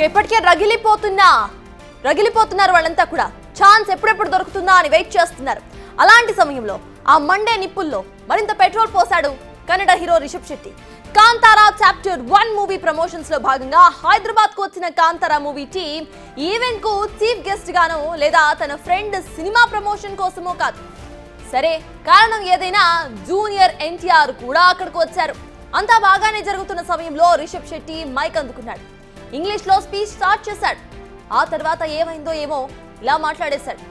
ఇప్పటికే రగిలిపోతున్నారు వాళ్ళంతా కూడా. ఛాన్స్ ఎప్పుడెప్పుడు దొరుకుతుందా అని వెయిట్ చేస్తున్నారు. అలాంటి సమయంలో ఆ మండే నిప్పుల్లో మరింత పెట్రోల్ పోశాడు Kannada hero Rishab Shetty. Kantara chapter 1 movie promotions లో భాగంగా హైదరాబాద్ కు వచ్చిన కాంతారా మూవీ టీం ఈవెంట్ కు చీఫ్ గెస్ట్ గానో లేదా తన ఫ్రెండ్ సినిమా ప్రమోషన్ కోసమో కాదు. సరే, కారణం ఏదైనా జూనియర్ ఎన్టీఆర్ కూడా అక్కడికి వచ్చారు. అంతా బాగానే జరుగుతున్న సమయంలో రిషబ్ శెట్టి మైక్ అందుకున్నాడు. ఇంగ్లీష్ లో స్పీచ్ స్టార్ట్ చేశాడు. ఆ తర్వాత ఏమైందో ఏమో ఇలా మాట్లాడేశాడు.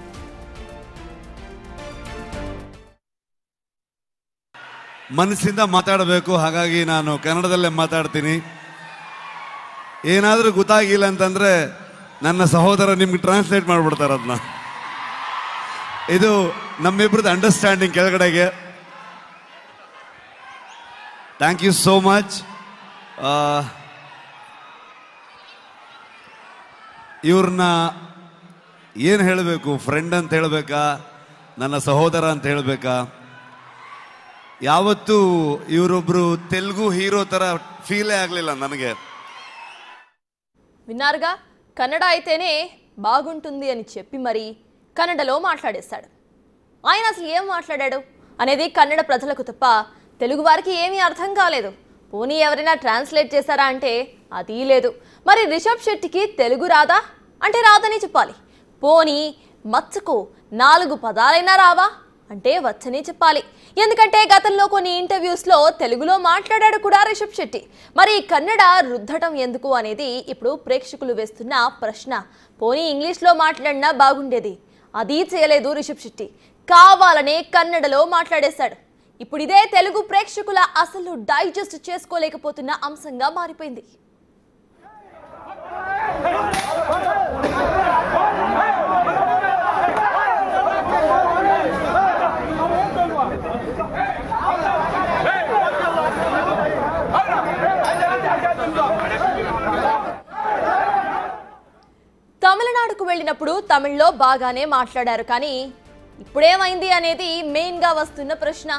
ಮನಸ್ಸಿಂದ ಮಾತಾಡಬೇಕು, ಹಾಗಾಗಿ ನಾನು ಕನ್ನಡದಲ್ಲೇ ಮಾತಾಡ್ತೀನಿ. ಏನಾದರೂ ಗೊತ್ತಾಗಿಲ್ಲ ಅಂತಂದ್ರೆ ನನ್ನ ಸಹೋದರ ನಿಮ್ಗೆ ಟ್ರಾನ್ಸ್ಲೇಟ್ ಮಾಡ್ಬಿಡ್ತಾರೆ ಅದನ್ನ. ಇದು ನಮ್ಮಿಬ್ರದ್ದು ಅಂಡರ್ಸ್ಟ್ಯಾಂಡಿಂಗ್ ಕೆಳಗಡೆಗೆ. Thank you so much. ಇವ್ರನ್ನ ಏನು ಹೇಳಬೇಕು, ಫ್ರೆಂಡ್ ಅಂತ ಹೇಳಬೇಕಾ, ನನ್ನ ಸಹೋದರ ಅಂತ ಹೇಳಬೇಕಾ? ಯಾವತ್ತೂ ಇವರೊಬ್ರು ತೆಲುಗು హీరో ತರ ఫీలే ಆಗಲಿಲ್ಲ ನನಗೆ. విన్నారుగా, కన్నడ అయితేనే బాగుంటుంది అని చెప్పి మరి కన్నడలో మాట్లాడేశాడు. ఆయన అసలు ఏం మాట్లాడాడు అనేది కన్నడ ప్రజలకు తప్ప తెలుగు వారికి ఏమీ అర్థం కాలేదు. పోనీ ఎవరైనా ట్రాన్స్లేట్ చేశారా అంటే అది లేదు. మరి రిషబ్ శెట్టికి తెలుగు రాదా అంటే రాదని చెప్పాలి. పోనీ మచ్చకు 4 పదాలైనా రావా అంటే వచ్చని చెప్పాలి. ఎందుకంటే గతంలో కొన్ని ఇంటర్వ్యూస్లో తెలుగులో మాట్లాడాడు కూడా రిషబ్ శెట్టి. మరి కన్నడ రుద్దటం ఎందుకు అనేది ఇప్పుడు ప్రేక్షకులు వేస్తున్న ప్రశ్న. పోనీ ఇంగ్లీష్లో మాట్లాడినా బాగుండేది, అది చేయలేదు రిషబ్ శెట్టి. కావాలనే కన్నడలో మాట్లాడేశాడు. ఇప్పుడు ఇదే తెలుగు ప్రేక్షకుల అసలు డైజెస్ట్ చేసుకోలేకపోతున్న అంశంగా మారిపోయింది. తమిళనాడుకు వెళ్ళినప్పుడు తమిళ్లో బాగానే మాట్లాడారు, కానీ ఇప్పుడేమైంది అనేది మెయిన్ గా వస్తున్న ప్రశ్న.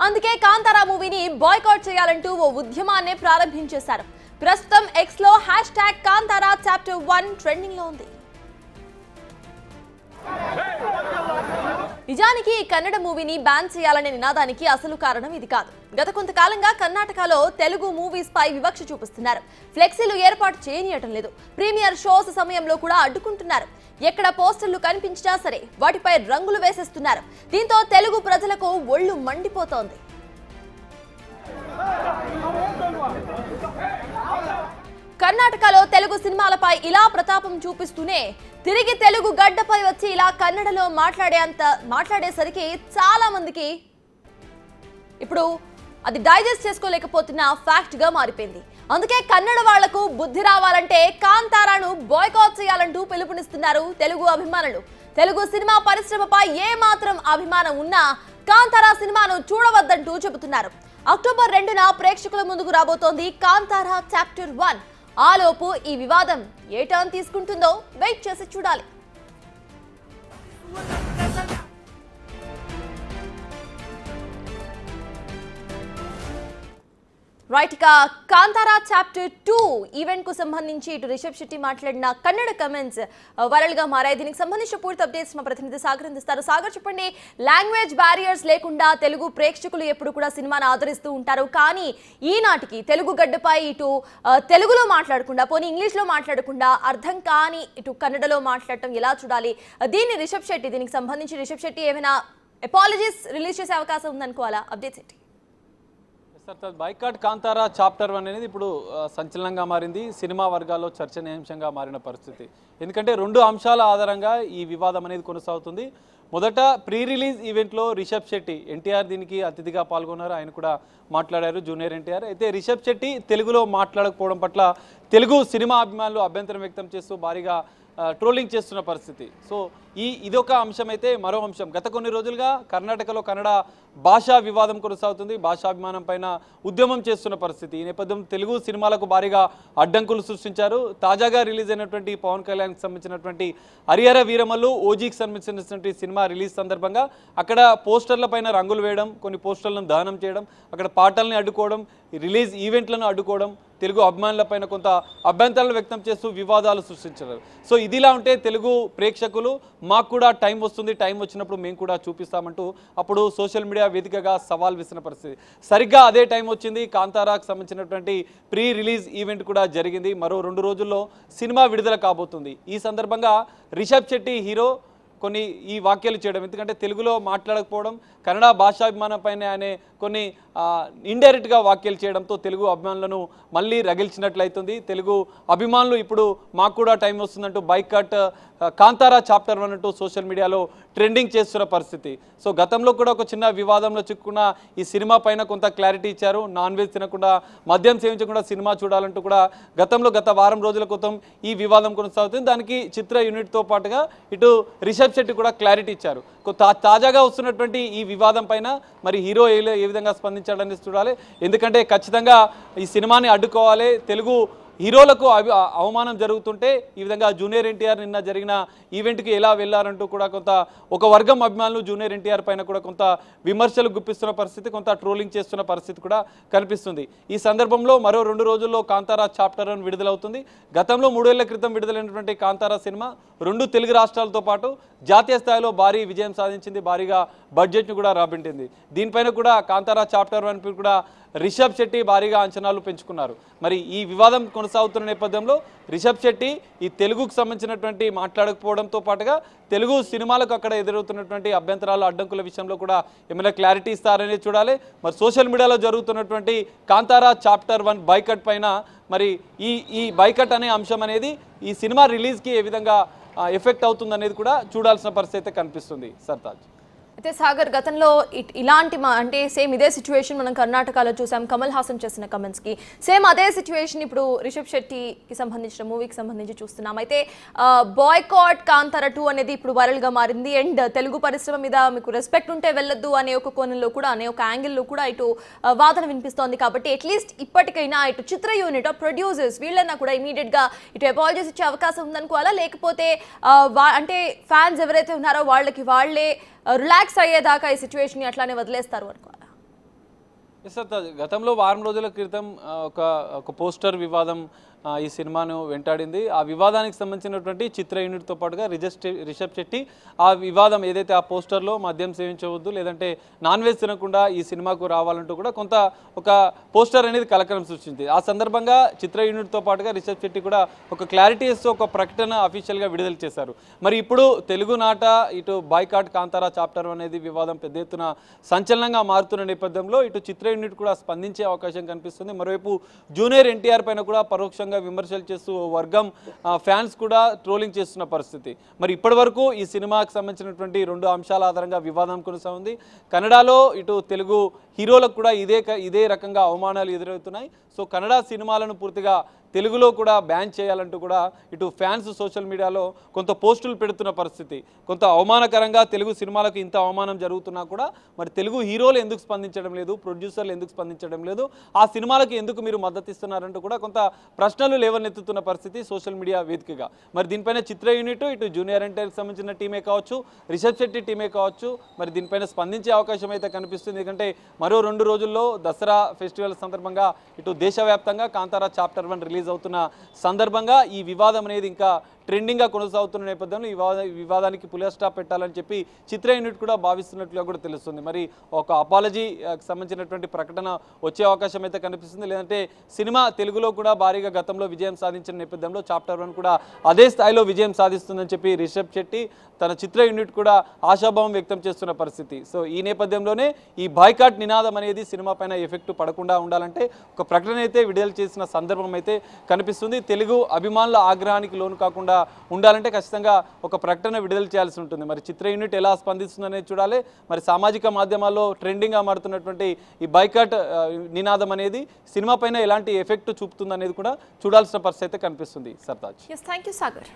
అందుకే కాంతారా మూవీని బాయ్కాట్ చేయాలంటూ ఓ ఉద్యమాన్ని ప్రారంభించేశారు. ప్రస్తుతం ఎక్స్ లో #కాంతారా చాప్టర్ 1 ట్రెండింగ్ లో ఉంది. నిజానికి కన్నడ మూవీని బ్యాన్ చేయాలనే నినాదానికి అసలు కారణం ఇది కాదు. గత కొంతకాలంగా కర్ణాటకలో తెలుగు మూవీస్ పై వివక్ష చూపిస్తున్నారు. ఫ్లెక్సీలు ఏర్పాటు చేయనీయటం లేదు. ప్రీమియర్ షోస్ సమయంలో కూడా అడ్డుకుంటున్నారు. ఎక్కడ పోస్టర్లు కనిపించినా సరే వాటిపై రంగులు వేసేస్తున్నారు. దీంతో తెలుగు ప్రజలకు ఒళ్ళు మండిపోతోంది. కర్ణాటకలో తెలుగు సినిమాలపై ఇలా ప్రతాపం చూపిస్తూనే తిరిగి తెలుగు గడ్డపై వచ్చి ఇలా కన్నడలో మాట్లాడేసరికి చాలా మందికి ఇప్పుడు అది డైజెస్ట్ చేసుకోలేకపోతున్న ఫ్యాక్ట్ గా మారిపోయింది. అందుకే కన్నడ వాళ్లకు బుద్ధి రావాలంటే కాంతారాను బాయ్కాట్ చేయాలంటూ పిలుపునిస్తున్నారు తెలుగు అభిమానులు. తెలుగు సినిమా పరిశ్రమపై ఏ మాత్రం అభిమానం ఉన్నా కాంతారా సినిమాను చూడవద్దంటూ చెబుతున్నారు. అక్టోబర్ 2న ప్రేక్షకుల ముందుకు రాబోతోంది కాంతారా చాప్టర్ 1. ఆలోపు ఈ వివాదం ఏ టర్న్ తీసుకుంటుందో వెయిట్ చేసి చూడాలి. రైట్, ఇక కాంతారా చాప్టర్ 2 ఈవెంట్ కు సంబంధించి ఇటు రిషబ్ శెట్టి మాట్లాడిన కన్నడ కమెంట్స్ వైరల్ గా మారాయి. దీనికి సంబంధించిన పూర్తి అప్డేట్స్ మా ప్రతినిధి సాగర్ అందిస్తారు. సాగర్, చెప్పండి, లాంగ్వేజ్ బ్యారియర్స్ లేకుండా తెలుగు ప్రేక్షకులు ఎప్పుడు కూడా సినిమాను ఆదరిస్తూ ఉంటారు, కానీ ఈనాటికి తెలుగు గడ్డపై ఇటు తెలుగులో మాట్లాడకుండా పోనీ ఇంగ్లీష్లో మాట్లాడకుండా అర్థం కాని ఇటు కన్నడలో మాట్లాడటం ఎలా చూడాలి? దీనికి సంబంధించి రిషబ్ శెట్టి ఏమైనా అపాలజీస్ రిలీజ్ చేసే అవకాశం ఉందనుకోవాలా? అప్డేట్స్ ఏంటి? బాయ్కాట్ కాంతారా చాప్టర్ 1 అనేది ఇప్పుడు సంచలనంగా మారింది. సినిమా వర్గాల్లో చర్చనీయాంశంగా మారిన పరిస్థితి. ఎందుకంటే 2 అంశాల ఆధారంగా ఈ వివాదం అనేది కొనసాగుతుంది. మొదట ప్రీ రిలీజ్ ఈవెంట్లో రిషబ్ శెట్టి ఎన్టీఆర్ దీనికి అతిథిగా పాల్గొన్నారు. ఆయన కూడా మాట్లాడారు, జూనియర్ ఎన్టీఆర్. అయితే రిషబ్ శెట్టి తెలుగులో మాట్లాడకపోవడం పట్ల తెలుగు సినిమా అభిమానులు అభ్యంతరం వ్యక్తం చేస్తూ భారీగా ట్రోలింగ్ చేస్తున్న పరిస్థితి. సో ఇదొక అంశం అయితే, మరో అంశం గత కొన్ని రోజులుగా కర్ణాటకలో కన్నడ భాషా వివాదం కొనసాగుతుంది. భాషాభిమానం పైన ఉద్యమం చేస్తున్న పరిస్థితి. ఈ నేపథ్యం తెలుగు సినిమాలకు భారీగా అడ్డంకులు సృష్టించారు. తాజాగా రిలీజ్ అయినటువంటి పవన్ కళ్యాణ్కి సంబంధించినటువంటి హరిహర వీరమల్లు ఓజీకి సంబంధించినటువంటి సినిమా రిలీజ్ సందర్భంగా అక్కడ పోస్టర్ల పైన రంగులు వేయడం, కొన్ని పోస్టర్లను దహనం చేయడం, అక్కడ పాటల్ని అడ్డుకోవడం, రిలీజ్ ఈవెంట్లను అడ్డుకోవడం, తెలుగు అభిమానులపైన కొంత అభ్యంతరాలు వ్యక్తం చేస్తూ వివాదాలు సృష్టించారు. సో ఇదిలా ఉంటే తెలుగు ప్రేక్షకులు మాకు కూడా టైం వస్తుంది, టైం వచ్చినప్పుడు మేము కూడా చూపిస్తామంటూ అప్పుడు సోషల్ మీడియా వేదికగా సవాల్ విసిన పరిస్థితి. సరిగ్గా అదే టైం వచ్చింది. కాంతారాకు సంబంధించినటువంటి ప్రీ రిలీజ్ ఈవెంట్ కూడా జరిగింది. మరో 2 రోజుల్లో సినిమా విడుదల కాబోతుంది. ఈ సందర్భంగా రిషబ్ శెట్టి హీరో కొన్ని ఈ వ్యాఖ్యలు చేయడం, ఎందుకంటే తెలుగులో మాట్లాడకపోవడం, కన్నడ భాషాభిమానం పైన ఆయన కొన్ని ఇండైరెక్ట్గా వ్యాఖ్యలు చేయడంతో తెలుగు అభిమానులను మళ్ళీ రగిల్చినట్లయితుంది. తెలుగు అభిమానులు ఇప్పుడు మాకు కూడా టైం వస్తుందంటూ బైకాట్ కాంతారా చాప్టర్ 1 అంటూ సోషల్ మీడియాలో ట్రెండింగ్ చేస్తున్న పరిస్థితి. సో గతంలో కూడా ఒక చిన్న వివాదంలో చిక్కున్న ఈ సినిమా పైన కొంత క్లారిటీ ఇచ్చారు. నాన్ వెజ్ తినకుండా, మద్యం సేవించకుండా సినిమా చూడాలంటూ కూడా గత వారం రోజుల క్రితం ఈ వివాదం కొనసాగుతుంది. దానికి చిత్ర యూనిట్తో పాటుగా ఇటు రిషబ్ శెట్టి కూడా క్లారిటీ ఇచ్చారు. తాజాగా వస్తున్నటువంటి ఈ వివాదం పైన మరి హీరో ఏ విధంగా స్పందించాడని చూడాలి. ఎందుకంటే ఖచ్చితంగా ఈ సినిమాని అడ్డుకోవాలి. తెలుగు హీరోలకు అవమానం జరుగుతుంటే ఈ విధంగా జూనియర్ ఎన్టీఆర్ నిన్న జరిగిన ఈవెంట్కి ఎలా వెళ్ళారంటూ కూడా ఒక వర్గం అభిమానులు జూనియర్ ఎన్టీఆర్ పైన కూడా కొంత విమర్శలు గుప్పిస్తున్న పరిస్థితి, కొంత ట్రోలింగ్ చేస్తున్న పరిస్థితి కూడా కనిపిస్తుంది. ఈ సందర్భంలో మరో 2 రోజుల్లో కాంతారా చాప్టర్ 1 విడుదలవుతుంది. గతంలో 3 ఏళ్ల క్రితం విడుదలైనటువంటి కాంతారా సినిమా 2 తెలుగు రాష్ట్రాలతో పాటు జాతీయ స్థాయిలో భారీ విజయం సాధించింది, భారీగా బడ్జెట్ను కూడా రాబట్టింది. దీనిపైన కూడా కాంతారా చాప్టర్ 1 కూడా రిషబ్ శెట్టి భారీగా అంచనాలు పెంచుకున్నారు. మరి ఈ వివాదం కొనసాగుతున్న నేపథ్యంలో రిషబ్ శెట్టి ఈ తెలుగుకు సంబంధించినటువంటి మాట్లాడకపోవడంతో పాటుగా తెలుగు సినిమాలకు అక్కడ ఎదురవుతున్నటువంటి అభ్యంతరాలు, అడ్డంకుల విషయంలో కూడా ఏమైనా క్లారిటీ ఇస్తారనేది చూడాలి. మరి సోషల్ మీడియాలో జరుగుతున్నటువంటి కాంతారా చాప్టర్ 1 బైకట్ పైన మరి ఈ బైకట్ అనే అంశం అనేది ఈ సినిమా రిలీజ్కి ఏ విధంగా ఎఫెక్ట్ అవుతుందనేది కూడా చూడాల్సిన పరిస్థితి అయితే కనిపిస్తుంది. సర్తాజ్ అయితే సాగర్, గతంలో ఇలాంటి అంటే సేమ్ ఇదే సిచ్యువేషన్ మనం కర్ణాటకలో చూసాం. కమల్ హాసన్ చేసిన కమెంట్స్కి సేమ్ అదే సిచ్యువేషన్ ఇప్పుడు రిషబ్ శెట్టికి సంబంధించిన మూవీకి సంబంధించి చూస్తున్నాం. అయితే బాయ్కాట్ కాంతారా 2 అనేది ఇప్పుడు వైరల్గా మారింది. అండ్ తెలుగు పరిశ్రమ మీద మీకు రెస్పెక్ట్ ఉంటే వెళ్ళొద్దు అనే ఒక కోణంలో కూడా, అనే ఒక యాంగిల్లో కూడా ఇటు వాదన వినిపిస్తోంది. కాబట్టి అట్లీస్ట్ ఇప్పటికైనా ఇటు చిత్ర యూనిట్ ప్రొడ్యూసర్స్ వీళ్ళన్నా కూడా ఇమీడియట్గా ఇటు అపాలజీస్ ఇచ్చే అవకాశం ఉందనుకోవాలా, లేకపోతే అంటే ఫ్యాన్స్ ఎవరైతే ఉన్నారో వాళ్ళకి వాళ్ళే రిలాక్స్ అయ్యేదాకా ఈ సిచ్యువేషన్ అట్లానే వదిలేస్తారు అనుకోవాలా? గతంలో వారం రోజుల క్రితం ఒక పోస్టర్ వివాదం ఈ సినిమాను వెంటాడింది. ఆ వివాదానికి సంబంధించినటువంటి చిత్ర యూనిట్తో పాటుగా రిషబ్ శెట్టి ఆ వివాదం ఏదైతే ఆ పోస్టర్లో మద్యం సేవించవద్దు, లేదంటే నాన్ వెజ్ తినకుండా ఈ సినిమాకు రావాలంటూ కూడా ఒక పోస్టర్ అనేది కలకలం సృష్టించింది. ఆ సందర్భంగా చిత్ర యూనిట్తో పాటుగా రిషబ్ శెట్టి కూడా ఒక క్లారిటీ ఇస్తూ ఒక ప్రకటన అఫీషియల్గా విడుదల చేశారు. మరి ఇప్పుడు తెలుగునాట ఇటు బాయ్కాట్ కాంతారా చాప్టర్ 1 అనేది వివాదం పెద్ద ఎత్తున సంచలనంగా మారుతున్న నేపథ్యంలో ఇటు చిత్ర యూనిట్ కూడా స్పందించే అవకాశం కనిపిస్తుంది. మరోవైపు జూనియర్ ఎన్టీఆర్ పైన కూడా పరోక్షంగా విమర్శలు చేస్తూ వర్గం ఫ్యాన్స్ కూడా ట్రోలింగ్ చేస్తున్న పరిస్థితి. మరి ఇప్పటి వరకు ఈ సినిమాకి సంబంధించినటువంటి 2 అంశాల ఆధారంగా వివాదం కొనసాగుంది. కన్నడలో ఇటు తెలుగు హీరోలకు కూడా ఇదే రకంగా అవమానాలు ఎదురవుతున్నాయి. సో కన్నడ సినిమాలను పూర్తిగా తెలుగులో కూడా బ్యాన్ చేయాలంటూ కూడా ఇటు ఫ్యాన్స్ సోషల్ మీడియాలో కొంత పోస్టులు పెడుతున్న పరిస్థితి. కొంత అవమానకరంగా తెలుగు సినిమాలకు ఇంత అవమానం జరుగుతున్నా కూడా మరి తెలుగు హీరోలు ఎందుకు స్పందించడం లేదు, ప్రొడ్యూసర్లు ఎందుకు స్పందించడం లేదు, ఆ సినిమాలకు ఎందుకు మీరు మద్దతు ఇస్తున్నారంటూ కూడా కొంత ప్రశ్నలు లేవనెత్తుతున్న పరిస్థితి సోషల్ మీడియా వేదికగా. మరి దీనిపైన చిత్ర యూనిట్ ఇటు జూనియర్ ఎన్టీఆర్కి సంబంధించిన టీమే కావచ్చు, రిషబ్ శెట్టి టీమే కావచ్చు, మరి దీనిపైన స్పందించే అవకాశం అయితే కనిపిస్తుంది. ఎందుకంటే మరో 2 రోజుల్లో దసరా ఫెస్టివల్ సందర్భంగా ఇటు దేశవ్యాప్తంగా కాంతారా చాప్టర్ 1 రిలీజ్ అవుతున్న సందర్భంగా ఈ వివాదం అనేది ఇంకా ట్రెండింగ్గా కొనసాగుతున్న నేపథ్యంలో ఈ వివాదానికి పులి స్టాప్ పెట్టాలని చెప్పి చిత్ర యూనిట్ కూడా భావిస్తున్నట్లుగా కూడా తెలుస్తుంది. మరి ఒక అపాలజీకి సంబంధించినటువంటి ప్రకటన వచ్చే అవకాశం అయితే కనిపిస్తుంది. లేదంటే సినిమా తెలుగులో కూడా భారీగా గతంలో విజయం సాధించిన నేపథ్యంలో చాప్టర్ 1 కూడా అదే స్థాయిలో విజయం సాధిస్తుందని చెప్పి రిషబ్ శెట్టి తన చిత్ర యూనిట్ కూడా ఆశాభావం వ్యక్తం చేస్తున్న పరిస్థితి. సో ఈ నేపథ్యంలోనే ఈ బాయ్కాట్ నినాదం అనేది సినిమా పైన ఎఫెక్ట్ పడకుండా ఉండాలంటే ఒక ప్రకటన అయితే విడుదల చేసిన సందర్భం అయితే కనిపిస్తుంది. తెలుగు అభిమానుల ఆగ్రహానికి లోను కాకుండా ఉండాలంటే ఖచ్చితంగా ఒక ప్రకటన విడుదల చేయాల్సి ఉంటుంది. మరి చిత్ర యూనిట్ ఎలా స్పందిస్తుందనేది చూడాలి. మరి సామాజిక మాధ్యమాల్లో ట్రెండింగ్గా మారుతున్నటువంటి ఈ బాయ్కాట్ నినాదం అనేది సినిమా పైన ఎలాంటి ఎఫెక్ట్ చూపుతుంది అనేది కూడా చూడాల్సిన పరిస్థితి అయితే కనిపిస్తుంది. Sartaj. Yes, thank you, Sagar.